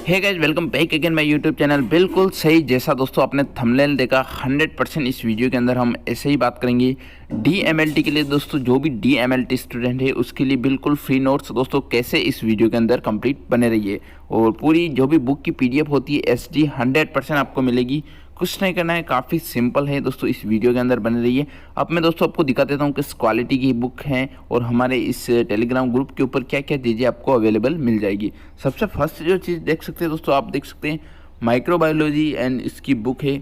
Hey guys, welcome back again my YouTube channel. बिल्कुल सही, जैसा दोस्तों आपने थंबनेल देखा 100% इस वीडियो के अंदर हम ऐसे ही बात करेंगे डीएमएलटी के लिए। दोस्तों जो भी डीएमएलटी स्टूडेंट है उसके लिए बिल्कुल फ्री नोट्स दोस्तों कैसे इस वीडियो के अंदर कंप्लीट बने रहिए। और पूरी जो भी बुक की पीडीएफ होती है एसडी 100% आपको मिलेगी। कुछ नहीं करना है, काफ़ी सिंपल है दोस्तों, इस वीडियो के अंदर बने रहिए। अब मैं दोस्तों आपको दिखा देता हूँ किस क्वालिटी की बुक है और हमारे इस टेलीग्राम ग्रुप के ऊपर क्या क्या चीज़ें आपको अवेलेबल मिल जाएगी। सबसे फर्स्ट जो चीज़ देख सकते हैं दोस्तों, आप देख सकते हैं माइक्रोबायोलॉजी एंड इसकी बुक है।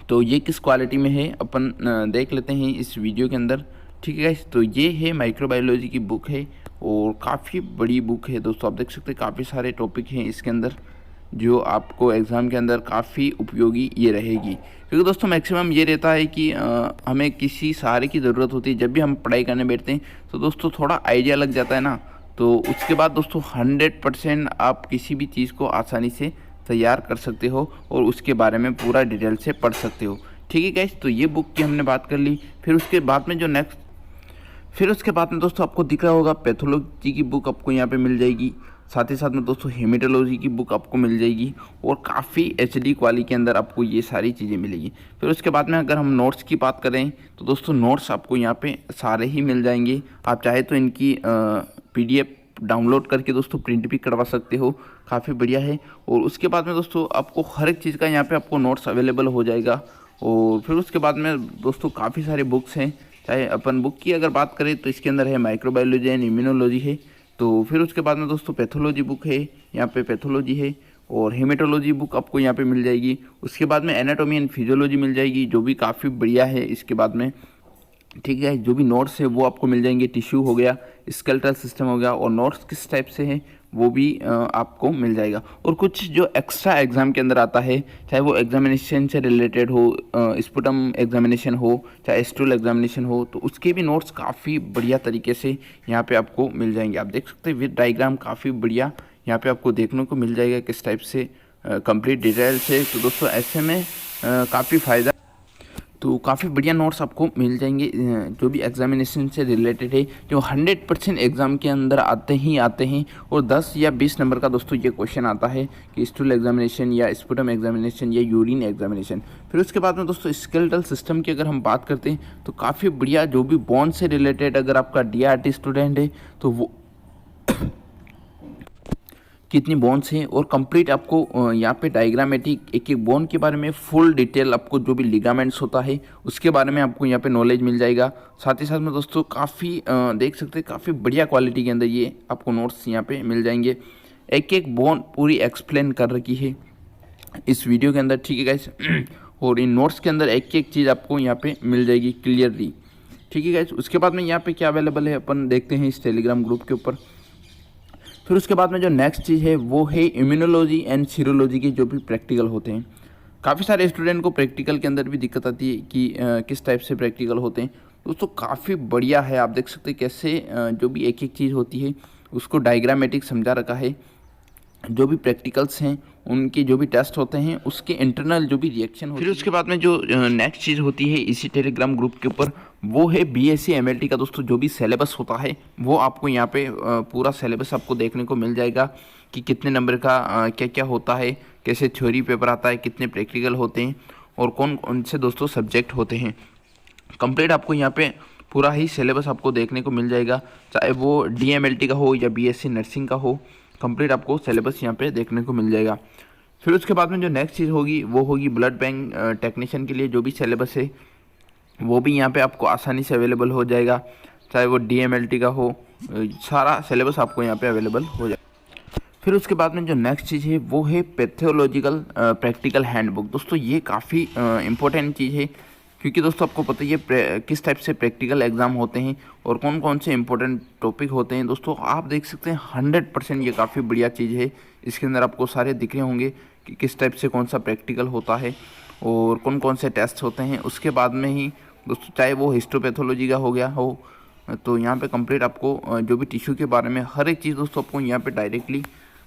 तो ये किस क्वालिटी में है अपन देख लेते हैं इस वीडियो के अंदर। ठीक है, तो ये है माइक्रोबायोलॉजी की बुक है और काफ़ी बड़ी बुक है दोस्तों। आप देख सकते हैं काफ़ी सारे टॉपिक हैं इसके अंदर जो आपको एग्ज़ाम के अंदर काफ़ी उपयोगी ये रहेगी। क्योंकि दोस्तों मैक्सिमम ये रहता है कि हमें किसी सहारे की ज़रूरत होती है जब भी हम पढ़ाई करने बैठते हैं। तो दोस्तों थोड़ा आइडिया लग जाता है ना, तो उसके बाद दोस्तों 100% आप किसी भी चीज़ को आसानी से तैयार कर सकते हो और उसके बारे में पूरा डिटेल से पढ़ सकते हो। ठीक है गाइस, तो ये बुक की हमने बात कर ली। फिर उसके बाद में दोस्तों आपको दिख रहा होगा पैथोलॉजी की बुक आपको यहाँ पे मिल जाएगी। साथ ही साथ में दोस्तों हेमेटोलॉजी की बुक आपको मिल जाएगी और काफ़ी एचडी क्वालिटी के अंदर आपको ये सारी चीज़ें मिलेगी। फिर उसके बाद में अगर हम नोट्स की बात करें तो दोस्तों नोट्स आपको यहाँ पे सारे ही मिल जाएंगे। आप चाहे तो इनकी पीडीएफ डाउनलोड करके दोस्तों प्रिंट भी करवा सकते हो, काफ़ी बढ़िया है। और उसके बाद में दोस्तों आपको हर एक चीज़ का यहाँ पे आपको नोट्स अवेलेबल हो जाएगा। और फिर उसके बाद में दोस्तों काफ़ी सारे बुक्स हैं। चाहे अपन बुक की अगर बात करें तो इसके अंदर है माइक्रोबायोलॉजी एंड इम्यूनोलॉजी है। तो फिर उसके बाद में दोस्तों पैथोलॉजी बुक है, यहाँ पे पैथोलॉजी है और हेमेटोलॉजी बुक आपको यहाँ पे मिल जाएगी। उसके बाद में एनाटॉमी एंड फिजियोलॉजी मिल जाएगी जो भी काफ़ी बढ़िया है इसके बाद में। ठीक है, जो भी नोट्स है वो आपको मिल जाएंगे। टिश्यू हो गया, स्केलेटल सिस्टम हो गया और नोट्स किस टाइप से हैं वो भी आपको मिल जाएगा। और कुछ जो एक्स्ट्रा एग्जाम के अंदर आता है, चाहे वो एग्जामिनेशन से रिलेटेड हो, स्पुटम एग्जामिनेशन हो, चाहे स्टूल एग्जामिनेशन हो, तो उसके भी नोट्स काफ़ी बढ़िया तरीके से यहाँ पे आपको मिल जाएंगे। आप देख सकते हैं विद डायग्राम काफ़ी बढ़िया यहाँ पे आपको देखने को मिल जाएगा किस टाइप से कंप्लीट डिटेल से। तो दोस्तों ऐसे में काफ़ी फ़ायदा, तो काफ़ी बढ़िया नोट्स आपको मिल जाएंगे जो भी एग्जामिनेशन से रिलेटेड है, जो 100% एग्ज़ाम के अंदर आते हैं। और 10 या 20 नंबर का दोस्तों ये क्वेश्चन आता है कि स्टूल एग्जामिनेशन या स्पुटम एग्जामिनेशन या यूरिन एग्जामिनेशन। फिर उसके बाद में दोस्तों स्केलेटल सिस्टम की अगर हम बात करते हैं तो काफ़ी बढ़िया, जो भी बोन से रिलेटेड अगर आपका डीआरटी स्टूडेंट है तो वो कितनी बोन्स हैं और कंप्लीट आपको यहाँ पे डायग्रामेटिक एक एक बोन के बारे में फुल डिटेल, आपको जो भी लिगामेंट्स होता है उसके बारे में आपको यहाँ पे नॉलेज मिल जाएगा। साथ ही साथ में दोस्तों काफ़ी देख सकते हैं काफ़ी बढ़िया क्वालिटी के अंदर ये आपको नोट्स यहाँ पे मिल जाएंगे। एक एक बोन पूरी एक्सप्लेन कर रखी है इस वीडियो के अंदर। ठीक है गाइस, और इन नोट्स के अंदर एक एक चीज़ आपको यहाँ पे मिल जाएगी क्लियरली। ठीक है गाइस, उसके बाद में यहाँ पे क्या अवेलेबल है अपन देखते हैं इस टेलीग्राम ग्रुप के ऊपर। फिर उसके बाद में जो नेक्स्ट चीज़ है वो है इम्यूनोलॉजी एंड सीरोलॉजी के जो भी प्रैक्टिकल होते हैं। काफ़ी सारे स्टूडेंट को प्रैक्टिकल के अंदर भी दिक्कत आती है कि किस टाइप से प्रैक्टिकल होते हैं। दोस्तों काफ़ी बढ़िया है, आप देख सकते हैं कैसे जो भी एक एक चीज़ होती है उसको डायग्रामेटिक समझा रखा है। जो भी प्रैक्टिकल्स हैं उनके जो भी टेस्ट होते हैं उसके इंटरनल जो भी रिएक्शन होती है। फिर उसके बाद में जो नेक्स्ट चीज़ होती है इसी टेलीग्राम ग्रुप के ऊपर वो है बीएससी एमएलटी का दोस्तों जो भी सिलेबस होता है वो आपको यहाँ पे पूरा सिलेबस आपको देखने को मिल जाएगा कि कितने नंबर का क्या क्या होता है, कैसे थ्योरी पेपर आता है, कितने प्रैक्टिकल होते हैं और कौन कौन से दोस्तों सब्जेक्ट होते हैं। कंप्लीट आपको यहाँ पे पूरा ही सिलेबस आपको देखने को मिल जाएगा, चाहे वो डीएमएलटी का हो या बीएससी नर्सिंग का हो। कंप्लीट आपको सिलेबस यहाँ पे देखने को मिल जाएगा। फिर उसके बाद में जो नेक्स्ट चीज़ होगी वो होगी ब्लड बैंक टेक्नीशियन के लिए जो भी सिलेबस है वो भी यहाँ पे आपको आसानी से अवेलेबल हो जाएगा, चाहे वो डीएमएलटी का हो, सारा सिलेबस आपको यहाँ पे अवेलेबल हो जाएगा। फिर उसके बाद में जो नेक्स्ट चीज़ है वो है पैथोलॉजिकल प्रैक्टिकल हैंडबुक। दोस्तों ये काफ़ी इंपॉर्टेंट चीज़ है क्योंकि दोस्तों आपको पता ही है किस टाइप से प्रैक्टिकल एग्ज़ाम होते हैं और कौन कौन से इंपॉर्टेंट टॉपिक होते हैं। दोस्तों आप देख सकते हैं 100% ये काफ़ी बढ़िया चीज़ है। इसके अंदर आपको सारे दिख रहे होंगे कि किस टाइप से कौन सा प्रैक्टिकल होता है और कौन कौन से टेस्ट होते हैं। उसके बाद में ही दोस्तों चाहे वो हिस्टोपैथोलॉजी का हो गया हो तो यहाँ पे कंप्लीट आपको जो भी टिश्यू के बारे में हर एक चीज़ दोस्तों आपको यहाँ पे डायरेक्टली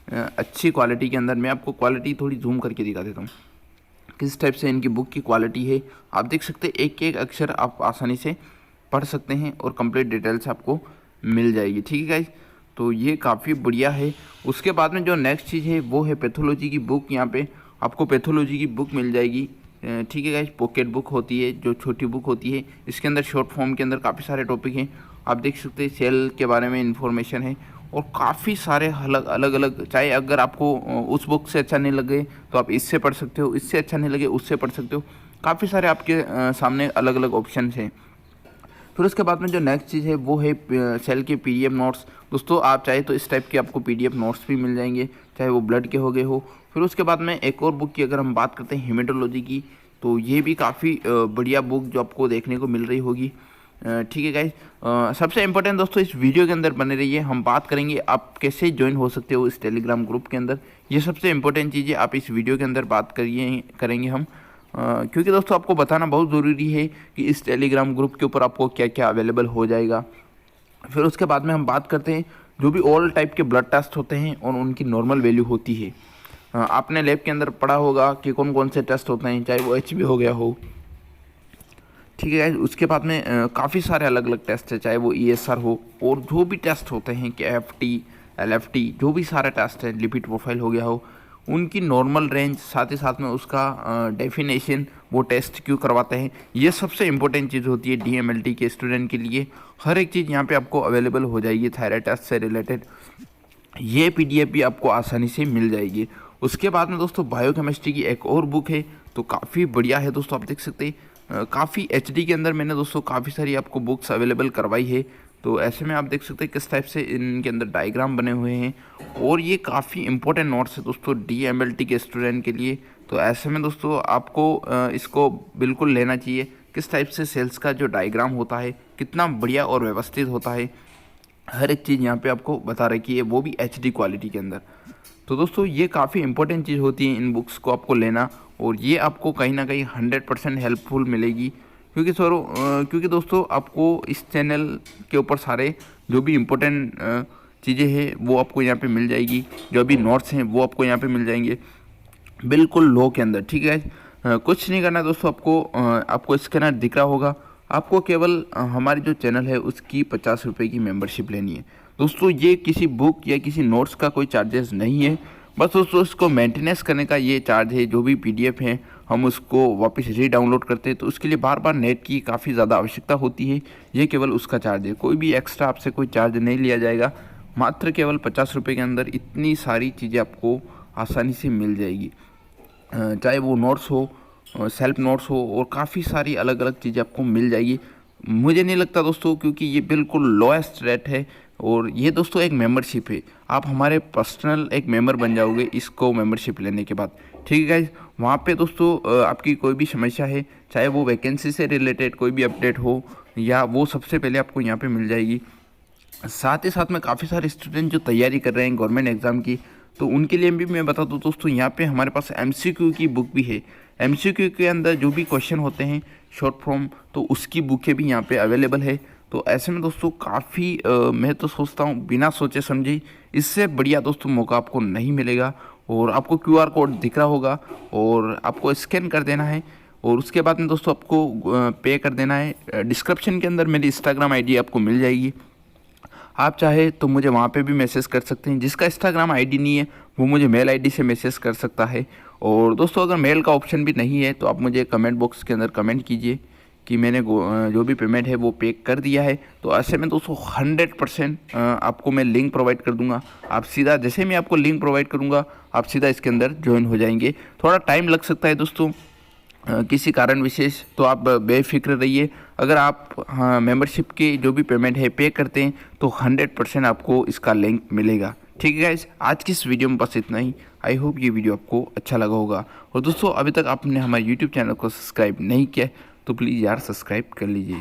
अच्छी क्वालिटी के अंदर, मैं आपको क्वालिटी थोड़ी जूम करके दिखा देता हूँ किस टाइप से इनकी बुक की क्वालिटी है। आप देख सकते हैं एक एक अक्षर आप आसानी से पढ़ सकते हैं और कंप्लीट डिटेल्स आपको मिल जाएगी। ठीक है गाइस, तो ये काफ़ी बढ़िया है। उसके बाद में जो नेक्स्ट चीज़ है वो है पैथोलॉजी की बुक। यहाँ पे आपको पैथोलॉजी की बुक मिल जाएगी, ठीक है गाइस। पॉकेट बुक होती है, जो छोटी बुक होती है। इसके अंदर शॉर्ट फॉर्म के अंदर काफ़ी सारे टॉपिक हैं, आप देख सकते हैं। सेल के बारे में इंफॉर्मेशन है और काफ़ी सारे अलग अलग, चाहे अगर आपको उस बुक से अच्छा नहीं लगे तो आप इससे पढ़ सकते हो, इससे अच्छा नहीं लगे उससे पढ़ सकते हो। काफ़ी सारे आपके सामने अलग अलग ऑप्शन हैं। फिर उसके बाद में जो नेक्स्ट चीज़ है वो है सेल के PDF नोट्स। दोस्तों आप चाहे तो इस टाइप के आपको PDF नोट्स भी मिल जाएंगे, चाहे वो ब्लड के हो गए हो। फिर उसके बाद में एक और बुक की अगर हम बात करते हैं हेमेटोलॉजी की, तो ये भी काफ़ी बढ़िया बुक जो आपको देखने को मिल रही होगी, ठीक है गाइज। सबसे इम्पोर्टेंट दोस्तों इस वीडियो के अंदर बने रहिए, हम बात करेंगे आप कैसे ज्वाइन हो सकते हो इस टेलीग्राम ग्रुप के अंदर। ये सबसे इम्पोर्टेंट चीज़ है, आप इस वीडियो के अंदर बात करेंगे हम, क्योंकि दोस्तों आपको बताना बहुत ज़रूरी है कि इस टेलीग्राम ग्रुप के ऊपर आपको क्या क्या अवेलेबल हो जाएगा। फिर उसके बाद में हम बात करते हैं जो भी ऑल टाइप के ब्लड टेस्ट होते हैं और उनकी नॉर्मल वैल्यू होती है। आपने लैब के अंदर पढ़ा होगा कि कौन कौन से टेस्ट होते हैं, चाहे वो HB हो गया हो, ठीक है। उसके बाद में काफ़ी सारे अलग अलग टेस्ट है, चाहे वो ESR हो और जो भी टेस्ट होते हैं कि FT LFT, जो भी सारे टेस्ट हैं, लिपिड प्रोफाइल हो गया हो, उनकी नॉर्मल रेंज, साथ ही साथ में उसका डेफिनेशन, वो टेस्ट क्यों करवाते हैं, ये सबसे इम्पोर्टेंट चीज़ होती है DMLT के स्टूडेंट के लिए। हर एक चीज़ यहाँ पे आपको अवेलेबल हो जाएगी थायराइड टेस्ट से रिलेटेड। ये PDF भी आपको आसानी से मिल जाएगी। उसके बाद में दोस्तों बायोकेमिस्ट्री की एक और बुक है, तो काफ़ी बढ़िया है दोस्तों, आप देख सकते हैं। काफ़ी HD के अंदर मैंने दोस्तों काफ़ी सारी आपको बुक्स अवेलेबल करवाई है, तो ऐसे में आप देख सकते हैं किस टाइप से इनके अंदर डायग्राम बने हुए हैं। और ये काफ़ी इंपॉर्टेंट नोट्स है दोस्तों DMLT के स्टूडेंट के लिए। तो ऐसे में दोस्तों आपको इसको बिल्कुल लेना चाहिए। किस टाइप से सेल्स का जो डायग्राम होता है कितना बढ़िया और व्यवस्थित होता है, हर एक चीज़ यहाँ पे आपको बता रखी है, वो भी HD क्वालिटी के अंदर। तो दोस्तों ये काफ़ी इंपॉर्टेंट चीज़ होती है इन बुक्स को आपको लेना, और ये आपको कहीं ना कहीं 100% हेल्पफुल मिलेगी। क्योंकि दोस्तों आपको इस चैनल के ऊपर सारे जो भी इम्पोर्टेंट चीज़ें हैं वो आपको यहाँ पे मिल जाएगी, जो भी नोट्स हैं वो आपको यहाँ पे मिल जाएंगे बिल्कुल लो के अंदर, ठीक है। कुछ नहीं करना दोस्तों, आपको स्कैनर दिख रहा होगा, आपको केवल हमारी जो चैनल है उसकी 50 रुपये की मेंबरशिप लेनी है दोस्तों। ये किसी बुक या किसी नोट्स का कोई चार्जेस नहीं है, बस दोस्तों इसको मेंटेनेंस करने का ये चार्ज है। जो भी PDF हैं हम उसको वापस डाउनलोड करते हैं, तो उसके लिए बार बार नेट की काफ़ी ज़्यादा आवश्यकता होती है, ये केवल उसका चार्ज है। कोई भी एक्स्ट्रा आपसे कोई चार्ज नहीं लिया जाएगा, मात्र केवल 50 रुपये के अंदर इतनी सारी चीज़ें आपको आसानी से मिल जाएगी, चाहे वो नोट्स हो, सेल्फ नोट्स हो, और काफ़ी सारी अलग अलग चीज़ें आपको मिल जाएगी। मुझे नहीं लगता दोस्तों, क्योंकि ये बिल्कुल लोएस्ट रेट है, और ये दोस्तों एक मेंबरशिप है, आप हमारे पर्सनल एक मेंबर बन जाओगे इसको मेंबरशिप लेने के बाद, ठीक है गाइज। वहाँ पे दोस्तों आपकी कोई भी समस्या है, चाहे वो वैकेंसी से रिलेटेड कोई भी अपडेट हो, या वो सबसे पहले आपको यहाँ पे मिल जाएगी। साथ ही साथ में काफ़ी सारे स्टूडेंट जो तैयारी कर रहे हैं गवर्नमेंट एग्ज़ाम की, तो उनके लिए भी मैं बता दूँ दोस्तों, यहाँ पे हमारे पास MCQ की बुक भी है। MCQ के अंदर जो भी क्वेश्चन होते हैं शॉर्ट फॉर्म, तो उसकी बुकें भी यहाँ पे अवेलेबल है। तो ऐसे में दोस्तों काफ़ी मैं तो सोचता हूँ बिना सोचे समझे इससे बढ़िया दोस्तों मौका आपको नहीं मिलेगा। और आपको QR कोड दिख रहा होगा और आपको स्कैन कर देना है, और उसके बाद में दोस्तों आपको पे कर देना है। डिस्क्रिप्शन के अंदर मेरी इंस्टाग्राम ID आपको मिल जाएगी, आप चाहे तो मुझे वहाँ पे भी मैसेज कर सकते हैं। जिसका इंस्टाग्राम ID नहीं है वो मुझे मेल ID से मैसेज कर सकता है। और दोस्तों अगर मेल का ऑप्शन भी नहीं है तो आप मुझे कमेंट बॉक्स के अंदर कमेंट कीजिए कि मैंने जो भी पेमेंट है वो पे कर दिया है। तो ऐसे में दोस्तों 100% आपको मैं लिंक प्रोवाइड कर दूंगा, आप सीधा जैसे मैं आपको लिंक प्रोवाइड करूंगा आप सीधा इसके अंदर ज्वाइन हो जाएंगे। थोड़ा टाइम लग सकता है दोस्तों किसी कारण विशेष, तो आप बेफिक्र रहिए। अगर आप मेंबरशिप की जो भी पेमेंट है पे करते हैं तो 100% आपको इसका लिंक मिलेगा, ठीक है गाइज। आज की इस वीडियो में बस इतना ही। आई होप ये वीडियो आपको अच्छा लगा होगा। और दोस्तों अभी तक आपने हमारे YouTube चैनल को सब्सक्राइब नहीं किया तो प्लीज़ यार सब्सक्राइब कर लीजिए।